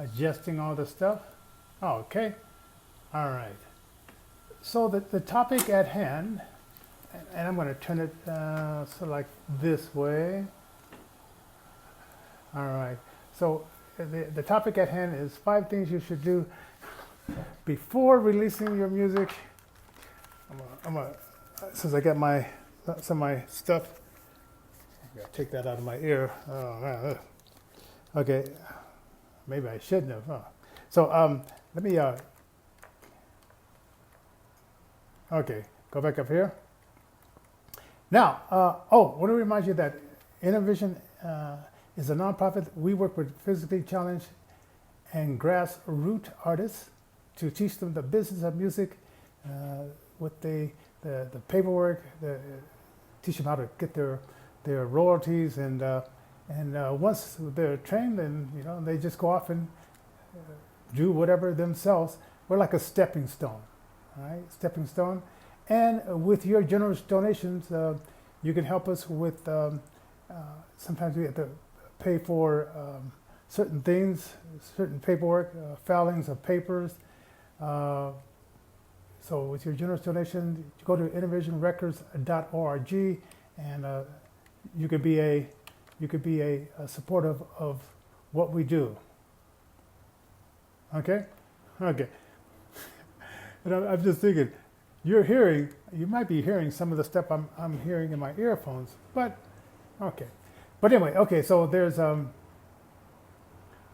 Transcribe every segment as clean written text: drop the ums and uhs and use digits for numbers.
adjusting all the stuff. Oh, okay. All right. So the topic at hand, and I'm going to turn it sort of like this way. All right. So the topic at hand is 5 things you should do before releasing your music. Since I got some of my stuff, I gotta take that out of my ear. Oh man. Okay. Maybe I shouldn't have. Huh? So let me. Okay, go back up here. Now, I want to remind you that Innovision is a nonprofit. We work with physically challenged and grassroots artists to teach them the business of music, with the paperwork, teach them how to get their royalties, and once they're trained, then they just go off and do whatever themselves. We're like a stepping stone, all right? Stepping stone, and with your generous donations, you can help us with. Sometimes we have to pay for certain things, certain paperwork, filings of papers. So with your generous donation, go to innovationrecords.org, and you could be a supporter of what we do. Okay. And I'm just thinking, you might be hearing some of the stuff I'm hearing in my earphones, but okay. But anyway, okay. So there's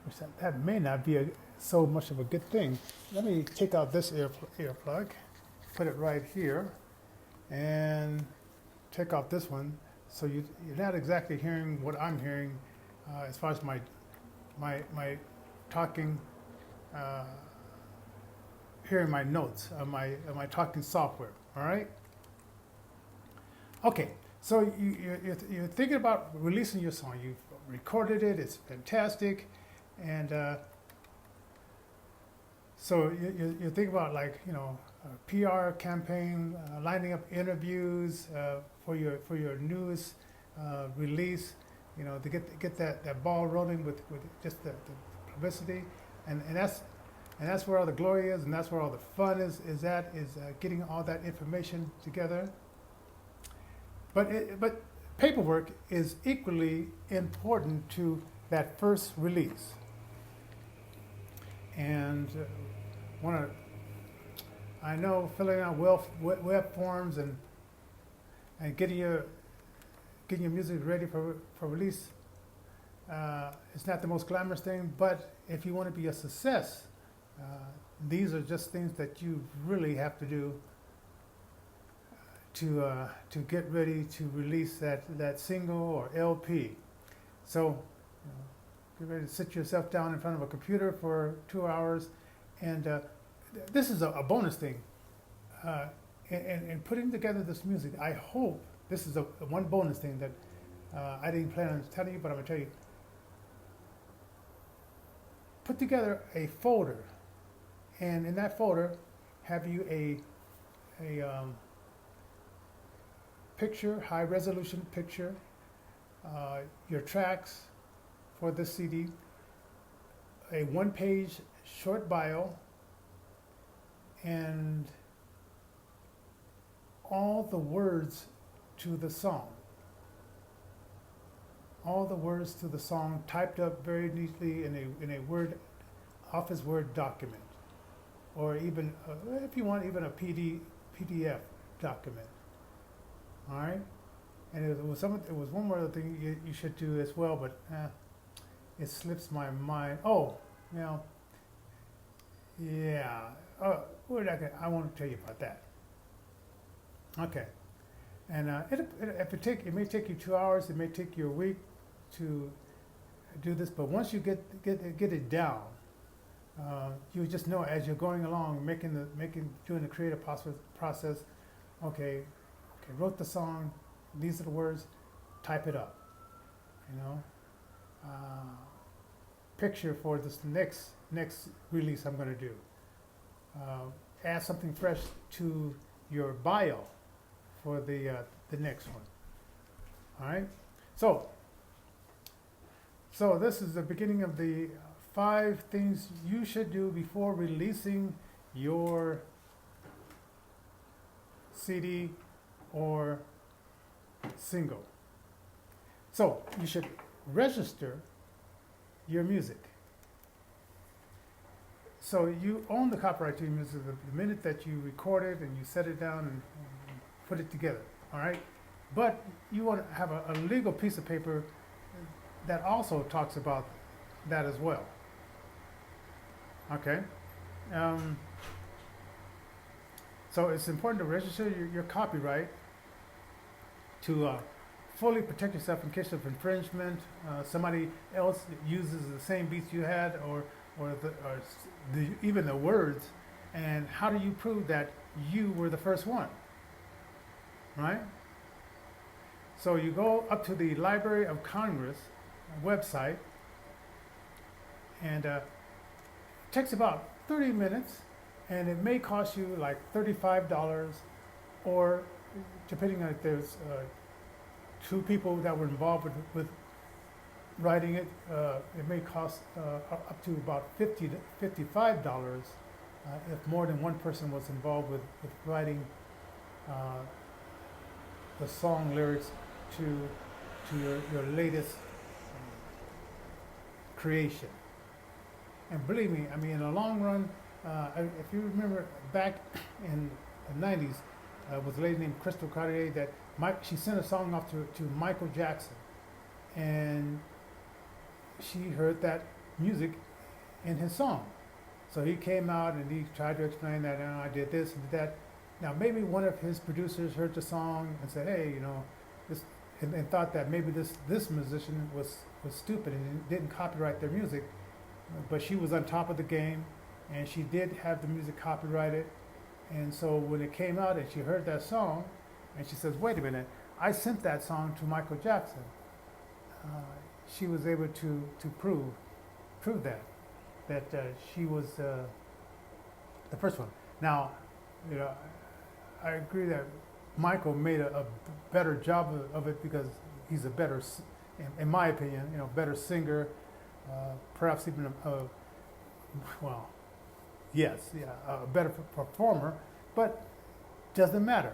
which that may not be so much of a good thing. Let me take out this earplug, put it right here, and take out this one. So you're not exactly hearing what I'm hearing as far as my talking, hearing my notes, my talking software. All right. Okay. So you're thinking about releasing your song. You've recorded it. It's fantastic, and so you think about a PR campaign, lining up interviews for your newest release. To get that ball rolling with just the publicity, and that's where all the glory is, and that's where all the fun is getting all that information together. But paperwork is equally important to that first release. And I know filling out web forms and getting your music ready for release, it's not the most glamorous thing. But if you want to be a success, these are just things that you really have to do to get ready to release that single or LP. So get ready to sit yourself down in front of a computer for 2 hours, and this is a bonus thing. In putting together this music, I hope this is one bonus thing that I didn't plan on telling you, but I'm gonna tell you. Put together a folder, and in that folder, have you a picture, high resolution picture, your tracks for this CD, a 1-page short bio, and all the words to the song. All the words to the song typed up very neatly in a Office Word document, or even if you want, even a PDF document. All right, and it was one more other thing you should do as well, but it slips my mind. Oh, yeah. I won't tell you about that. Okay, and it may take you 2 hours. It may take you a week to do this, but once you get it down, you just know as you're going along, doing the creative process. Okay, wrote the song. These are the words. Type it up. Picture for this next release I'm going to do. Add something fresh to your bio for the next one. All right. So this is the beginning of the 5 things you should do before releasing your CD or single. So you should register your music. So you own the copyright to your music the minute that you record it and you set it down and put it together. All right, but you want to have a legal piece of paper that also talks about that as well. Okay. Um, so it's important to register your copyright to fully protect yourself in case of infringement. Somebody else uses the same beats you had, or even the words. And how do you prove that you were the first one? Right? So you go up to the Library of Congress website, and it takes about 30 minutes, and it may cost you like $35, or depending on if there's 2 people that were involved with writing it, it may cost up to about $50 to $55 if more than one person was involved with writing the song lyrics to your latest creation. And believe me, I mean, in the long run, if you remember back in the 90s, was a lady named Crystal Cartier that she sent a song off to Michael Jackson, and she heard that music in his song. So he came out and he tried to explain that, I did this and did that. Now maybe one of his producers heard the song and said, hey, this, and thought that maybe this musician was stupid and didn't copyright their music, but she was on top of the game, and she did have the music copyrighted. And so when it came out and she heard that song, and she says, wait a minute, I sent that song to Michael Jackson. She was able to prove that she was the first one. Now, I agree that Michael made a better job of it because he's a better, in my opinion, better singer, perhaps even a better performer, but doesn't matter.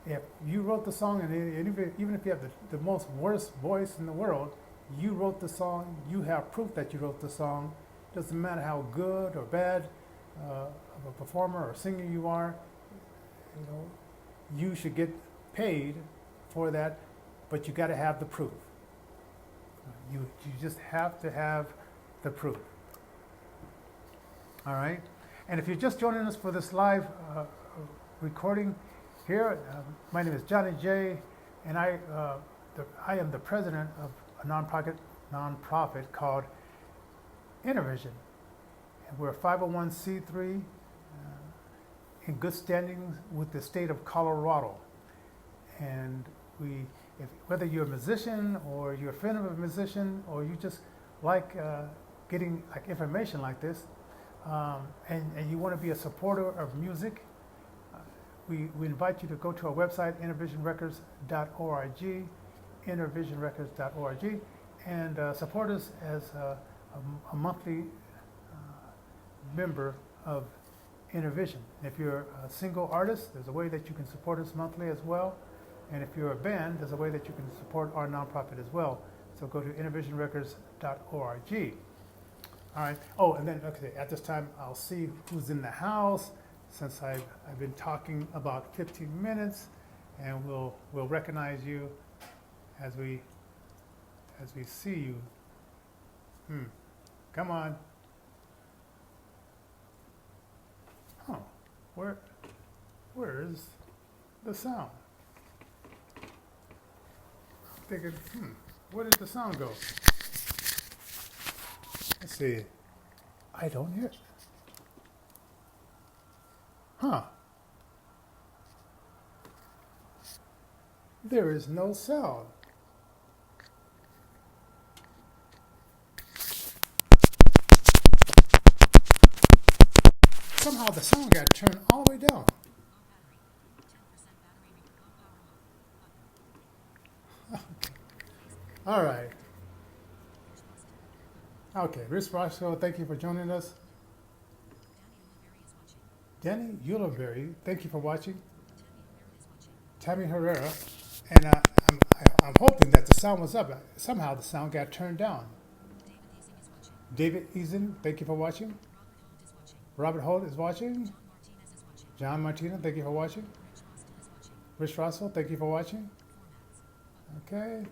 If you wrote the song, and even if you have the most worst voice in the world, you wrote the song, you have proof that you wrote the song. Doesn't matter how good or bad of a performer or singer you are, you should get paid for that, but you got to have the proof. You just have to have the proof. All right? And if you're just joining us for this live recording here, my name is Johnny J, and I am the president of a nonprofit called Intervision. And we're a 501c3 in good standing with the state of Colorado. And whether you're a musician or you're a friend of a musician or you just like getting information like this, and you want to be a supporter of music, we invite you to go to our website, intervisionrecords.org, intervisionrecords.org, and support us as a monthly member of Intervision. If you're a single artist, there's a way that you can support us monthly as well. And if you're a band, there's a way that you can support our nonprofit as well. So go to intervisionrecords.org. All right. Oh, and then, okay, at this time, I'll see who's in the house, since I've been talking about 15 minutes, and we'll recognize you as we see you. Come on. Oh, where is the sound? I'm thinking, where did the sound go? Let's see. I don't hear it. Huh. There is no sound. Somehow the sound got turned all the way down. All right. Okay, Rich Roscoe, thank you for joining us. Danny Uliberry, thank you for watching. Tammy Herrera, and I'm hoping that the sound was up. Somehow the sound got turned down. David Eason, thank you for watching. Robert Holt is watching. John Martina, thank you for watching. Rich Russell, thank you for watching. Okay,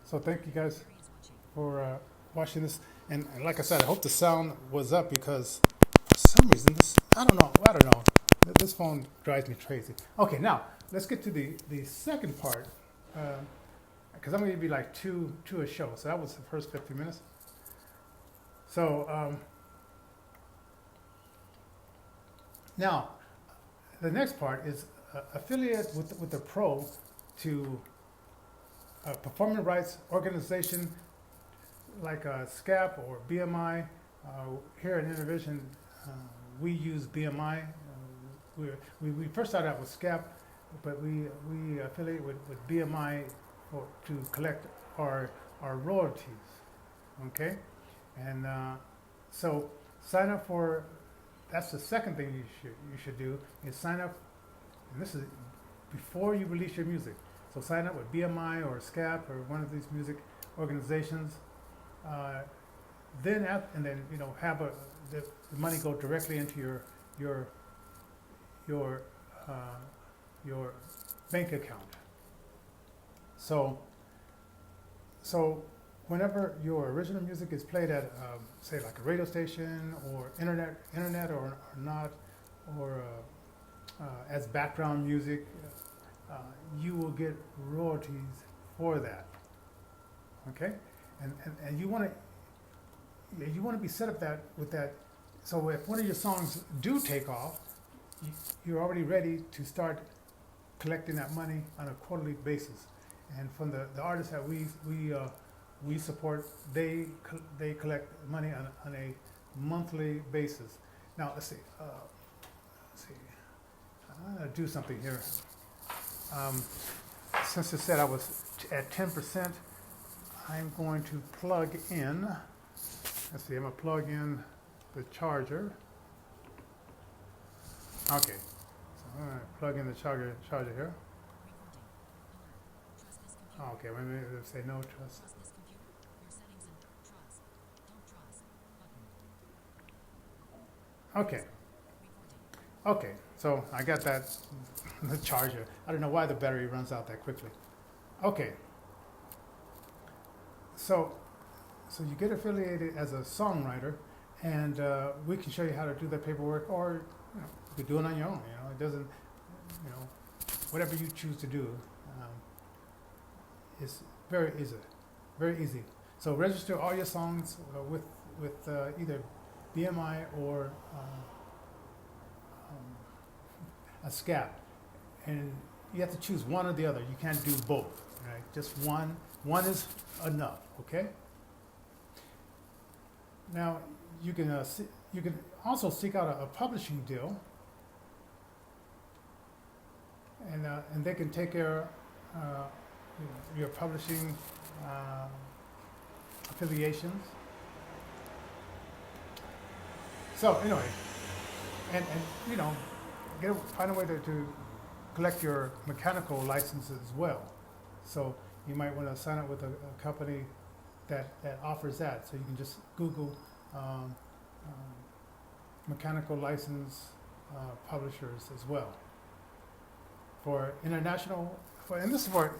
so thank you guys for watching this. And like I said, I hope the sound was up because for some reason this I don't know. This phone drives me crazy. Okay, now let's get to the second part because I'm going to give you like two a show. So that was the first 50 minutes. So now the next part is affiliate with the pro to a performing rights organization like SCAP or BMI. Here at Innovision, we use BMI. We first started out with SCAP, but we affiliate with BMI to collect our royalties. Okay, and so sign up for. That's the second thing you should do is sign up, and this is before you release your music. So sign up with BMI or SCAP or one of these music organizations. Then have the money go directly into your your uh, your bank account. So so whenever your original music is played at say like a radio station or internet or not or as background music, uh, you will get royalties for that. Okay, and you want to be set up that with that. So if one of your songs do take off, you're already ready to start collecting that money on a quarterly basis. And from the artists that we support, they collect money on a monthly basis. Now let's see. Let's see. I'm gonna do something here. Um, since it said I was at 10%, I'm going to plug in. Let's see. I'm gonna plug in the charger. Okay. So I'm gonna plug in the charger here. Okay, wait a minute, let's say no trust. Okay, okay, so I got that, the charger. I don't know why the battery runs out that quickly. Okay, so so you get affiliated as a songwriter, and we can show you how to do the paperwork, or you can do it on your own. It doesn't, you know, whatever you choose to do. Um, It's very easy, very easy. So register all your songs with either BMI or a SCAP, and you have to choose one or the other. You can't do both, right? Just one. One is enough. Okay. Now you can also seek out a publishing deal, and they can take care. Your publishing affiliations. So anyway, and find a way to collect your mechanical licenses as well. So you might want to sign up with a company that offers that. So you can just Google mechanical license publishers as well for international. And this is for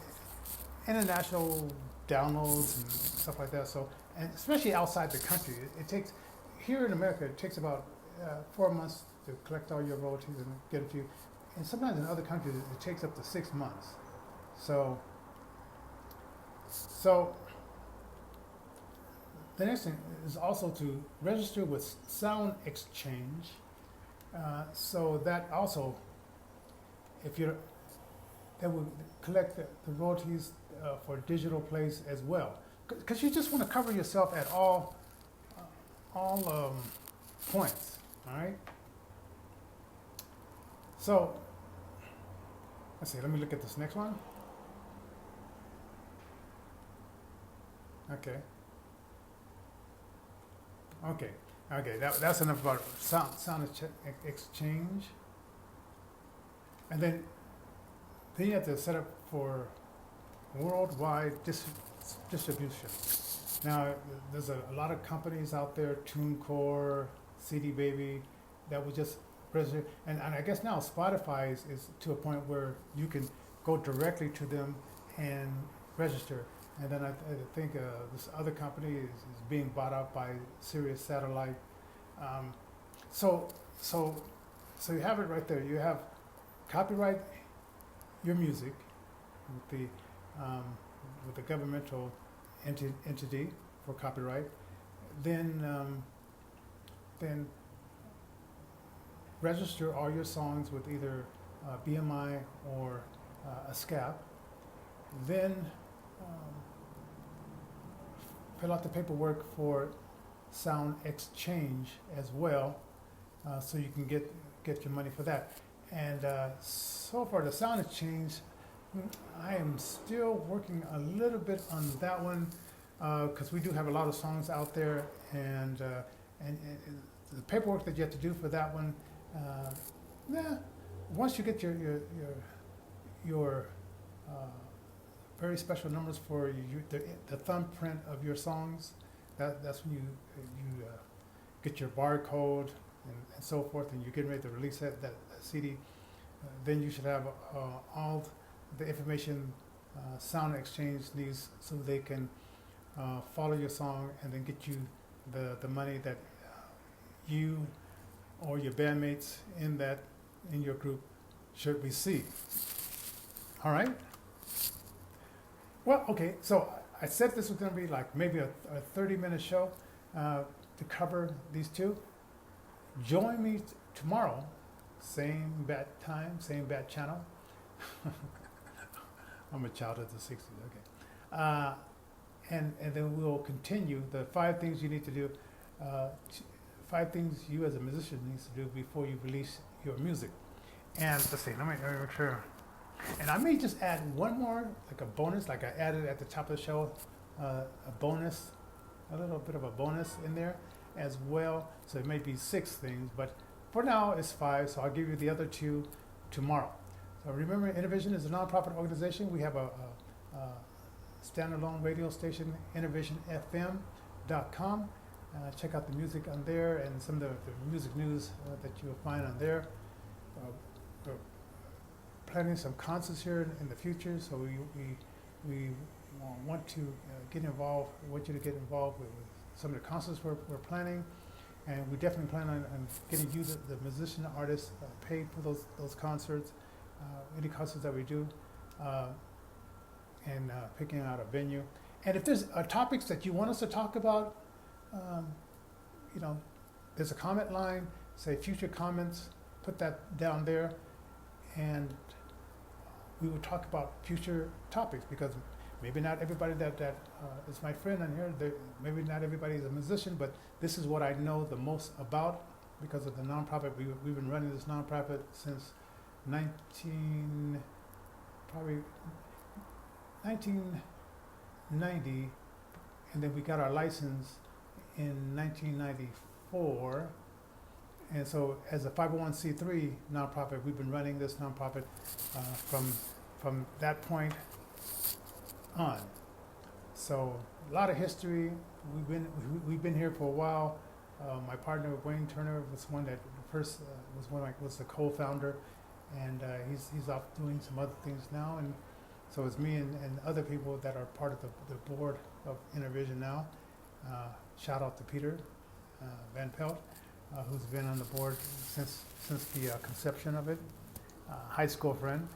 international downloads and stuff like that. So, and especially outside the country, it takes here in America it takes about 4 months to collect all your royalties and get a few. And sometimes in other countries it takes up to 6 months. So the next thing is also to register with Sound Exchange. So that also, if you're that will collect the royalties for digital plays as well, because you just want to cover yourself at all points. All right. So let's see. Let me look at this next one. Okay. Okay. Okay. That's enough about exchange. And then you have to set up for worldwide distribution. Now, there's a lot of companies out there, TuneCore, CD Baby, that will just register. And I guess now Spotify is to a point where you can go directly to them and register. And then I think this other company is being bought out by Sirius Satellite. Um, so, so, so you have it right there. You have copyright your music with um, the governmental entity for copyright, then register all your songs with either BMI or a SCAP. Then fill out the paperwork for Sound Exchange as well, so you can get your money for that. And so far, the Sound Exchange, I am still working a little bit on that one because we do have a lot of songs out there, and the paperwork that you have to do for that one. Once you get your very special numbers for the thumbprint of your songs, that's when you get your barcode and so forth, and you're getting ready to release that CD. Then you should have all the information Sound Exchange needs so they can follow your song and then get you the money that you or your bandmates in your group should receive. All right? Well, okay, so I said this was going to be like maybe a 30-minute show to cover these two. Join me tomorrow, same bad time, same bad channel. I'm a child of the 60s, okay. And then we'll continue the 5 things you need to do, 5 things you as a musician needs to do before you release your music. And let's see, let me make sure. And I may just add one more, like a bonus, like I added at the top of the show, a bonus, a little bit of a bonus in there as well. So it may be 6 things, but for now it's 5, so I'll give you the other 2 tomorrow. So remember, Intervision is a nonprofit organization. We have a standalone radio station, intervisionfm.com. Check out the music on there and some of the music news that you'll find on there. We're planning some concerts here in the future, so we want to get involved. We want you to get involved with some of the concerts we're planning, and we definitely plan on getting you, the musician, artist, paid for those concerts, any concerts that we do, and picking out a venue. And if there's topics that you want us to talk about, there's a comment line, say future comments, put that down there, and we will talk about future topics, because maybe not everybody that is my friend on here, maybe not everybody is a musician, but this is what I know the most about because of the nonprofit. We've been running this nonprofit since 1990, and then we got our license in 1994. And so as a 501c3 nonprofit, we've been running this nonprofit from that point on. So a lot of history. We've been here for a while. My partner Wayne Turner was one that first was the co-founder, and he's off doing some other things now. And so it's me and other people that are part of the board of Intervision now. Shout out to Peter Van Pelt, who's been on the board since the conception of it, high school friend,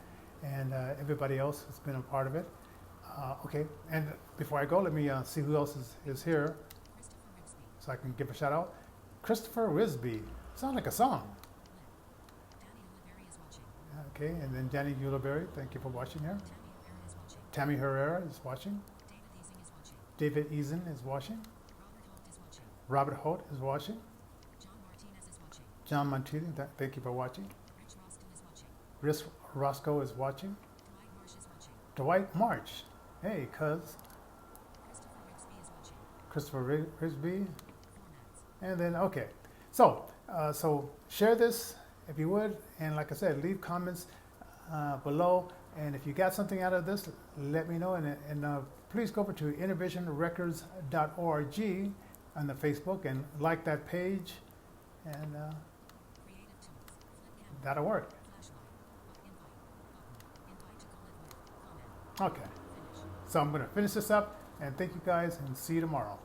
and everybody else who's been a part of it. Okay, and before I go, let me see who else is here, so I can give a shout out. Christopher Risby, sounds like a song. Okay, and then Danny Uliberry, thank you for watching here. Tammy Herrera is watching. David Eason is watching. Robert Holt is watching. John Martinez, thank you for watching. Rich Roscoe is watching. Dwight March, hey, cuz. Christopher Risby. And then, okay. So, so share this if you would. And like I said, leave comments below. And if you got something out of this, let me know. And please go over to innervisionrecords.org on the Facebook and like that page. And that'll work. Okay. So I'm going to finish this up. And thank you guys and see you tomorrow.